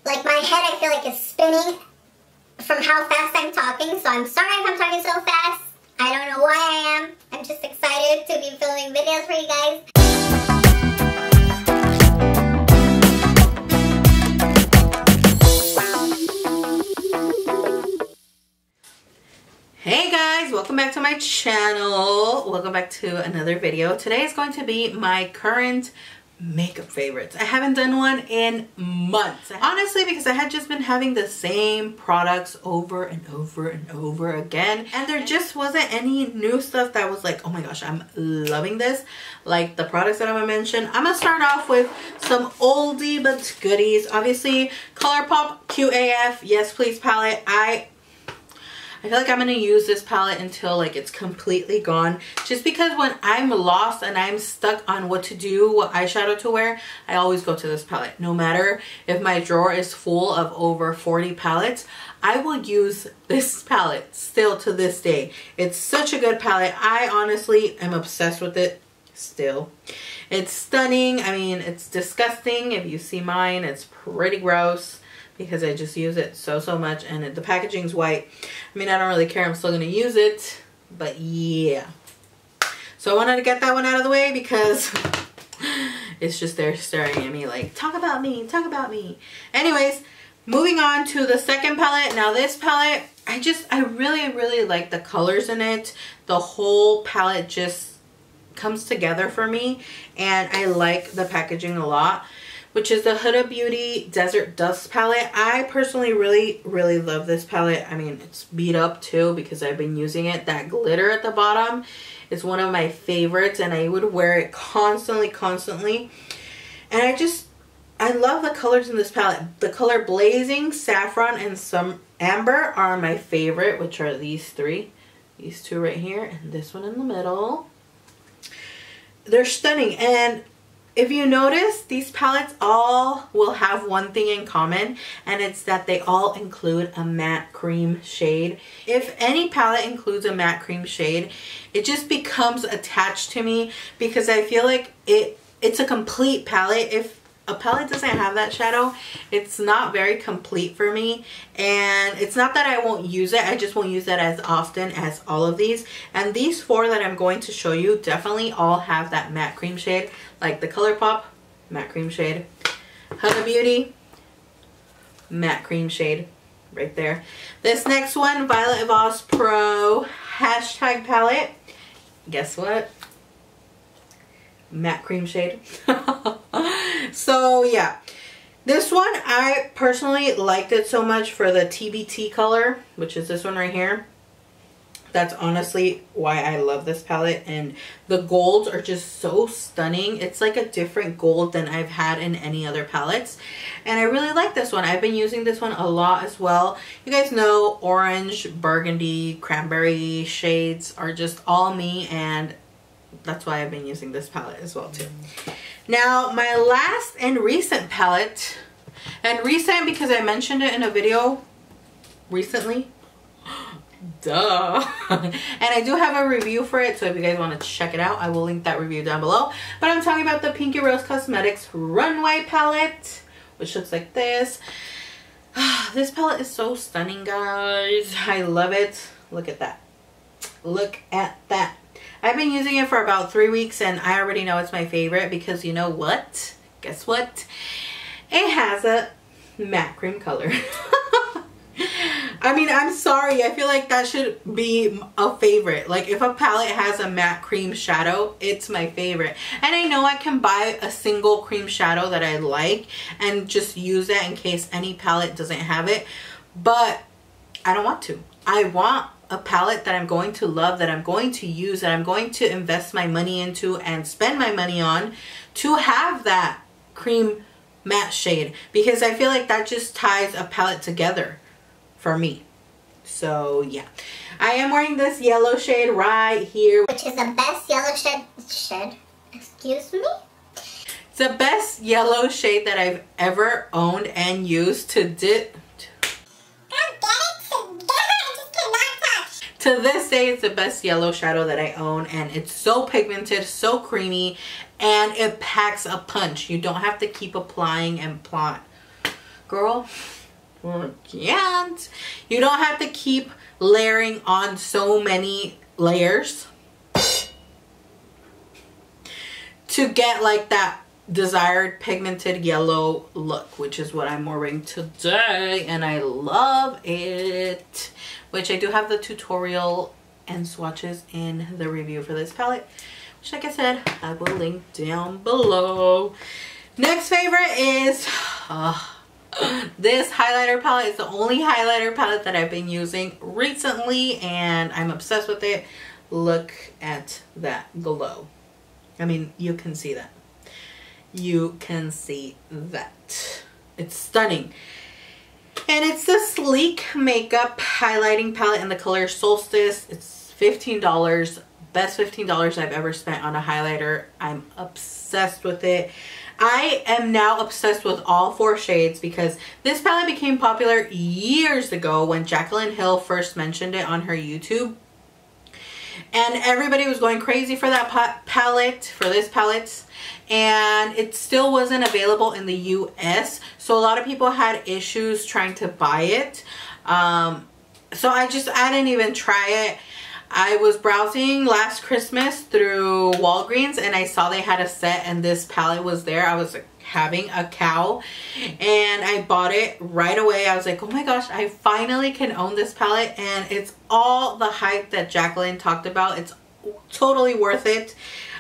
Like, my head, I feel like, is spinning from how fast I'm talking, so I'm sorry if I'm talking so fast. I don't know why I am. I'm just excited to be filming videos for you guys. Hey guys, welcome back to my channel. Welcome back to another video. Today is going to be my current makeup favorites. I haven't done one in months, honestly, because I had just been having the same products over and over and over again, and there just wasn't any new stuff that was like, oh my gosh, I'm loving this. Like the products that I'm gonna mention, I'm gonna start off with some oldie but goodies. Obviously, ColourPop QAF Yes Please palette. I feel like I'm going to use this palette until like it's completely gone, just because when I'm lost and I'm stuck on what to do, what eyeshadow to wear, I always go to this palette. No matter if my drawer is full of over 40 palettes, I will use this palette still to this day. It's such a good palette. I honestly am obsessed with it still. It's stunning. I mean, it's disgusting. If you see mine, it's pretty gross, because I just use it so much, and the packaging's white. I mean, I don't really care, I'm still gonna use it, but yeah. So I wanted to get that one out of the way because it's just there staring at me like, talk about me, talk about me. Anyways, moving on to the second palette. Now this palette, I really like the colors in it. The whole palette just comes together for me, and I like the packaging a lot, which is the Huda Beauty Desert Dusk palette. I personally really love this palette. I mean, it's beat up too because I've been using it. That glitter at the bottom is one of my favorites, and I would wear it constantly. And I love the colors in this palette. The color Blazing, Saffron, and some Amber are my favorite, which are these three. These two right here, and this one in the middle. They're stunning, and if you notice, these palettes all will have one thing in common, and it's that they all include a matte cream shade. If any palette includes a matte cream shade, it just becomes attached to me, because I feel like it's a complete palette. If a palette doesn't have that shadow, it's not very complete for me. And it's not that I won't use it, I just won't use it as often as all of these. And these four that I'm going to show you definitely all have that matte cream shade, like the ColourPop matte cream shade, Huda Beauty matte cream shade right there. This next one, Violet Voss Pro hashtag palette, guess what? Matte cream shade. So yeah, this one I personally liked it so much for the TBT color, which is this one right here. That's honestly why I love this palette, and the golds are just so stunning. It's like a different gold than I've had in any other palettes, and I really like this one. I've been using this one a lot as well. You guys know orange, burgundy, cranberry shades are just all me, and that's why I've been using this palette as well too. Now my last and recent palette, and recent because I mentioned it in a video recently, duh. And I do have a review for it, so if you guys want to check it out, I will link that review down below. But I'm talking about the Pinky Rose Cosmetics Runway palette, which looks like this. This palette is so stunning, guys. I love it. Look at that. Look at that. I've been using it for about 3 weeks, and I already know it's my favorite because you know what? Guess what? It has a matte cream color. I mean, I'm sorry. I feel like that should be a favorite. Like, if a palette has a matte cream shadow, it's my favorite. And I know I can buy a single cream shadow that I like and just use that in case any palette doesn't have it. But I don't want to. I want a palette that I'm going to love, that I'm going to use, that I'm going to invest my money into and spend my money on, to have that cream matte shade, because I feel like that just ties a palette together for me. So yeah, I am wearing this yellow shade right here, which is the best yellow shade, excuse me? It's the best yellow shade that I've ever owned and used to dip. To this day, it's the best yellow shadow that I own, and it's so pigmented, so creamy, and it packs a punch. You don't have to keep applying and girl, can't. You don't have to keep layering on so many layers to get like that desired pigmented yellow look, which is what I'm wearing today, and I love it. Which I do have the tutorial and swatches in the review for this palette, which, like I said, I will link down below. Next favorite is this highlighter palette. Is the only highlighter palette that I've been using recently, and I'm obsessed with it. Look at that glow. I mean, you can see that. You can see that. It's stunning. And it's the Sleek Makeup Highlighting Palette in the color Solstice. It's $15. Best $15 I've ever spent on a highlighter. I'm obsessed with it. I am now obsessed with all 4 shades because this palette became popular years ago when Jaclyn Hill first mentioned it on her YouTube. And everybody was going crazy for that palette, for this palette. And it still wasn't available in the US. So a lot of people had issues trying to buy it. So I didn't even try it. I was browsing last Christmas through Walgreens and I saw they had a set and this palette was there. I was like having a cow and I bought it right away. I was like, oh my gosh, I finally can own this palette, and it's all the hype that Jaclyn talked about. It's totally worth it.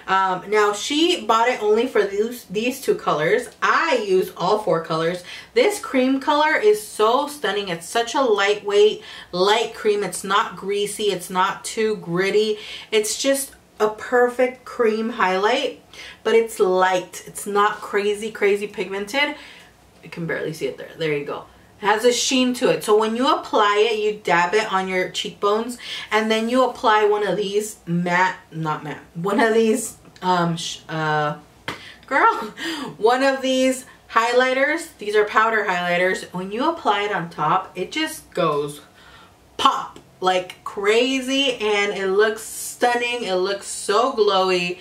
Now she bought it only for these 2 colors. I use all 4 colors. This cream color is so stunning. It's such a lightweight, light cream. It's not greasy. It's not too gritty. It's just a perfect cream highlight, but it's light. It's not crazy pigmented. You can barely see it there. There you go. It has a sheen to it. So when you apply it, you dab it on your cheekbones and then you apply one of these one of these highlighters. These are powder highlighters. When you apply it on top, it just goes pop like crazy and it looks stunning. It looks so glowy,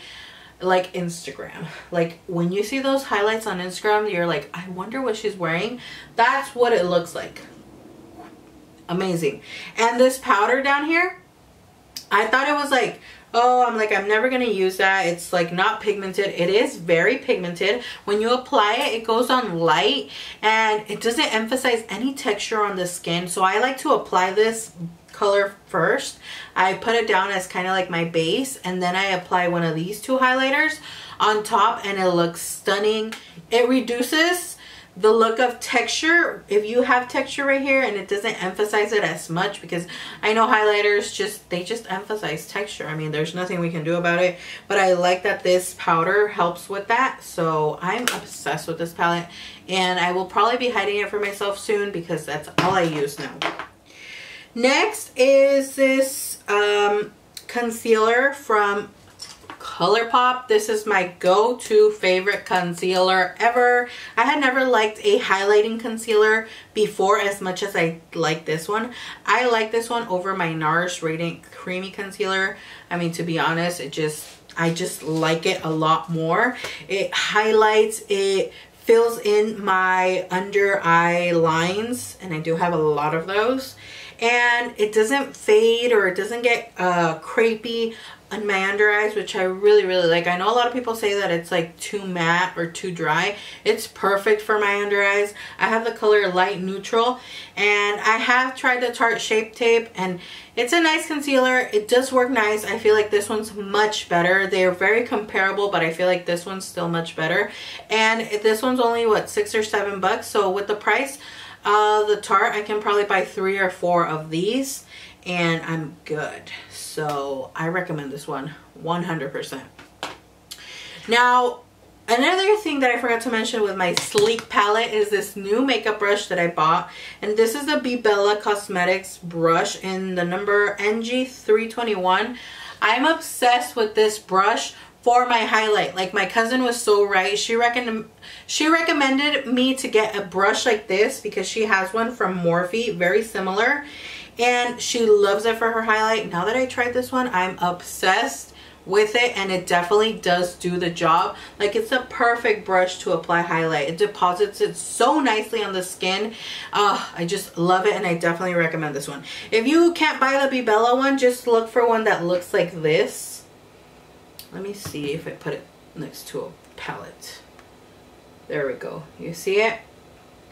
like Instagram. Like when you see those highlights on Instagram, you're like, I wonder what she's wearing. That's what it looks like. Amazing. And this powder down here, I thought it was like, oh, I'm never gonna use that. It's like not pigmented. It is very pigmented. When you apply it, it goes on light and it doesn't emphasize any texture on the skin. So I like to apply this color first. I put it down as kind of like my base, and then I apply one of these 2 highlighters on top and it looks stunning. It reduces the look of texture if you have texture right here, and it doesn't emphasize it as much because I know highlighters they just emphasize texture. I mean, there's nothing we can do about it, but I like that this powder helps with that. So I'm obsessed with this palette, and I will probably be hiding it for myself soon because that's all I use now. Next is this concealer from ColourPop. This is my go-to favorite concealer ever. I had never liked a highlighting concealer before as much as I like this one. I like this one over my NARS Radiant Creamy Concealer. I mean, to be honest, I just like it a lot more. It highlights, it fills in my under eye lines, and I do have a lot of those. And it doesn't fade or it doesn't get crepey on my under eyes, which I really like. I know a lot of people say that it's like too matte or too dry. It's perfect for my under eyes. I have the color Light Neutral, and I have tried the Tarte Shape Tape, and it's a nice concealer. It does work nice. I feel like this one's much better. They're very comparable, but I feel like this one's still much better. And this one's only, what, $6 or $7? So with the price the Tarte, I can probably buy 3 or 4 of these and I'm good. So I recommend this one 100%. Now, another thing that I forgot to mention with my Sleek palette is this new makeup brush that I bought, and this is the Bella Cosmetics brush in the number NG321. I'm obsessed with this brush for my highlight. Like, my cousin was so right. She recommended me to get a brush like this because she has one from Moreee, very similar, and she loves it for her highlight. Now that I tried this one, I'm obsessed with it, and it definitely does do the job. Like, it's a perfect brush to apply highlight. It deposits it so nicely on the skin. I just love it, and I definitely recommend this one. If you can't buy the Belleza one, just look for one that looks like this. Let me see if I put it next to a palette. There we go. You see it?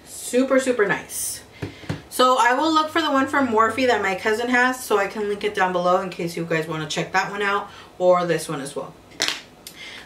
Super, super nice. So I will look for the one from Moreee that my cousin has, so I can link it down below in case you guys want to check that one out, or this one as well.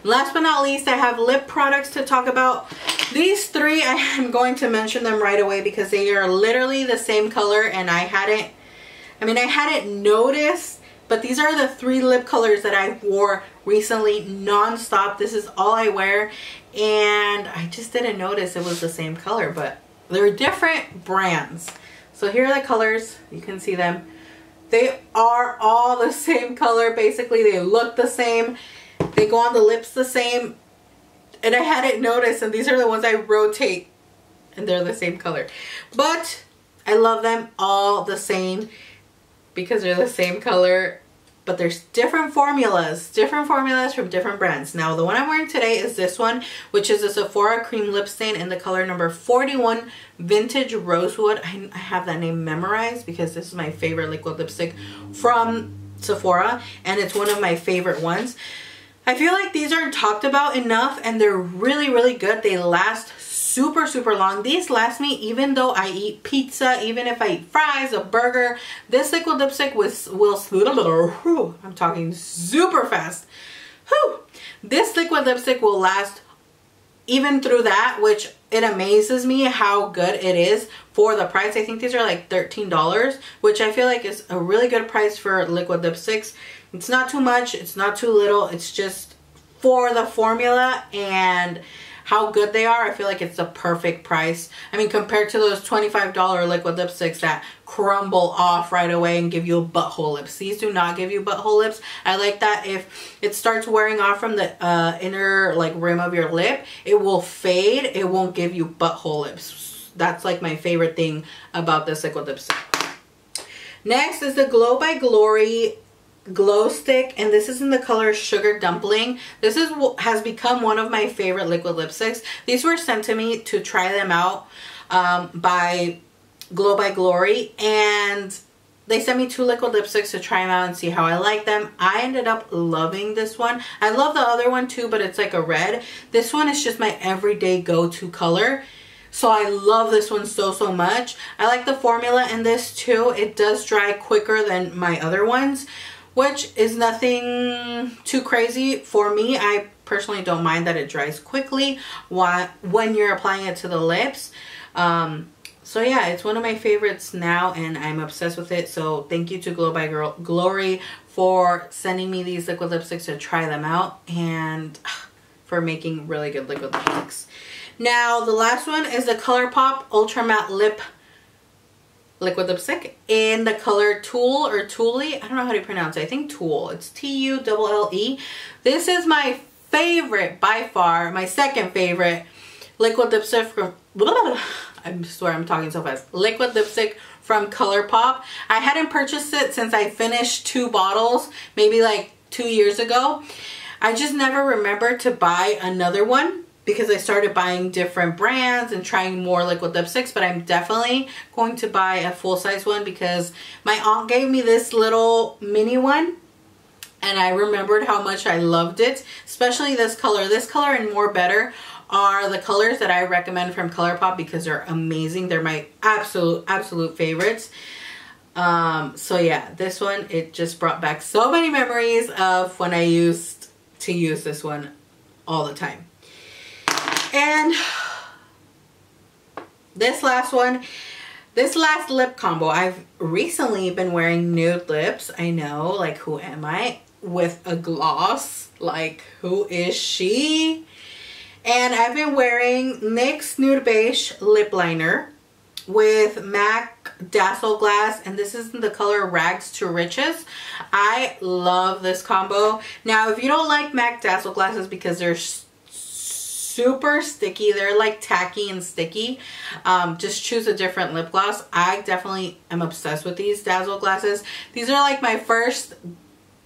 Last but not least, I have lip products to talk about. These three, I am going to mention them right away because they are literally the same color, and I hadn't noticed, but these are the three lip colors that I wore recently non-stop. This is all I wear, and I just didn't notice it was the same color, but they're different brands. So here are the colors. You can see them. They are all the same color. Basically, they look the same. They go on the lips the same. And I hadn't noticed. And these are the ones I rotate. And they're the same color. But I love them all the same because they're the same color. But there's different formulas from different brands. Now, the one I'm wearing today is this one, which is a Sephora Cream Lip Stain in the color number 41 Vintage Rosewood. I have that name memorized because this is my favorite liquid lipstick from Sephora, and it's one of my favorite ones. I feel like these aren't talked about enough, and they're really, really good. They last super, super long. These last me even though I eat pizza, even if I eat fries, a burger. This liquid lipstick will, I'm talking super fast. Whew. This liquid lipstick will last even through that, which it amazes me how good it is for the price. I think these are like $13, which I feel like is a really good price for liquid lipsticks. It's not too much, it's not too little, it's just for the formula and how good they are. I feel like it's the perfect price. I mean, compared to those $25 liquid lipsticks that crumble off right away and give you butthole lips. These do not give you butthole lips. I like that if it starts wearing off from the inner like rim of your lip, it will fade. It won't give you butthole lips. That's like my favorite thing about this liquid lipstick. Next is the Glow by Glory glow stick, and this is in the color Sugar Dumpling. This has become one of my favorite liquid lipsticks. These were sent to me to try them out by Glow by Glory, and they sent me 2 liquid lipsticks to try them out and see how I like them. I ended up loving this one. I love the other one too, but it's like a red. This one is just my everyday go-to color. So I love this one so, so much. I like the formula in this too. It does dry quicker than my other ones, which is nothing too crazy for me. I personally don't mind that it dries quickly when you're applying it to the lips. So yeah, it's one of my favorites now, and I'm obsessed with it. So thank you to Glow by Glory for sending me these liquid lipsticks to try them out, and for making really good liquid lipsticks. Now, the last one is the ColourPop Ultra Matte liquid lipstick in the color Tulle or Tulle. I don't know how to pronounce it. I think Tulle. It's T-U-L-L-E. This is my favorite, by far, my second favorite liquid lipstick from... I swear I'm talking so fast. Liquid lipstick from ColourPop. I hadn't purchased it since I finished 2 bottles, maybe like 2 years ago. I just never remembered to buy another one because I started buying different brands and trying more liquid lipsticks, but I'm definitely going to buy a full-size one because my aunt gave me this little mini one, and I remembered how much I loved it, especially this color. This color and More Better are the colors that I recommend from ColourPop because they're amazing. They're my absolute favorites. So yeah, this one, it just brought back so many memories of when I used to use this one all the time. And this last one, this last lip combo, I've recently been wearing nude lips. I know, like, who am I? With a gloss. Like, who is she? And I've been wearing NYX Nude Beige Lip Liner with MAC Dazzle Glass, and this is in the color Rags to Riches. I love this combo. Now, if you don't like MAC Dazzle Glasses because they're super sticky, they're like tacky and sticky, just choose a different lip gloss. I definitely am obsessed with these Dazzle Glasses. These are like my first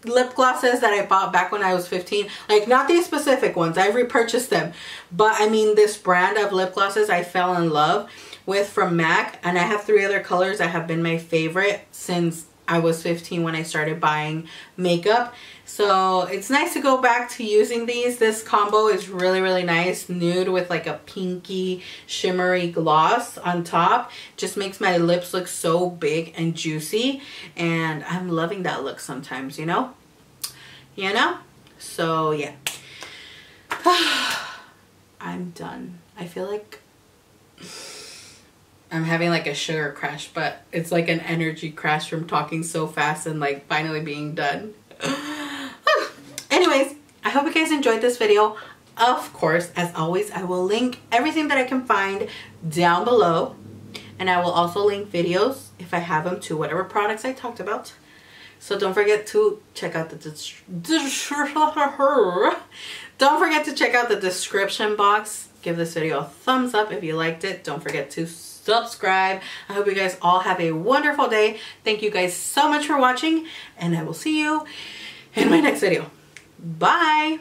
lip glosses that I bought back when I was 15. Like, not these specific ones. I've repurchased them. But I mean, this brand of lip glosses I fell in love with from MAC. And I have 3 other colors that have been my favorite since I was 15 when I started buying makeup. So it's nice to go back to using these. This combo is really, really nice. Nude with like a pinky shimmery gloss on top. Just makes my lips look so big and juicy. And I'm loving that look sometimes, you know? You know? So yeah. I'm done. I feel like I'm having like a sugar crash, but it's like an energy crash from talking so fast and like finally being done. Anyways, I hope you guys enjoyed this video. Of course, as always, I will link everything that I can find down below. And I will also link videos, if I have them, to whatever products I talked about. So don't forget to check out the description box. Give this video a thumbs up if you liked it. Don't forget to subscribe. I hope you guys all have a wonderful day. Thank you guys so much for watching, and I will see you in my next video. Bye!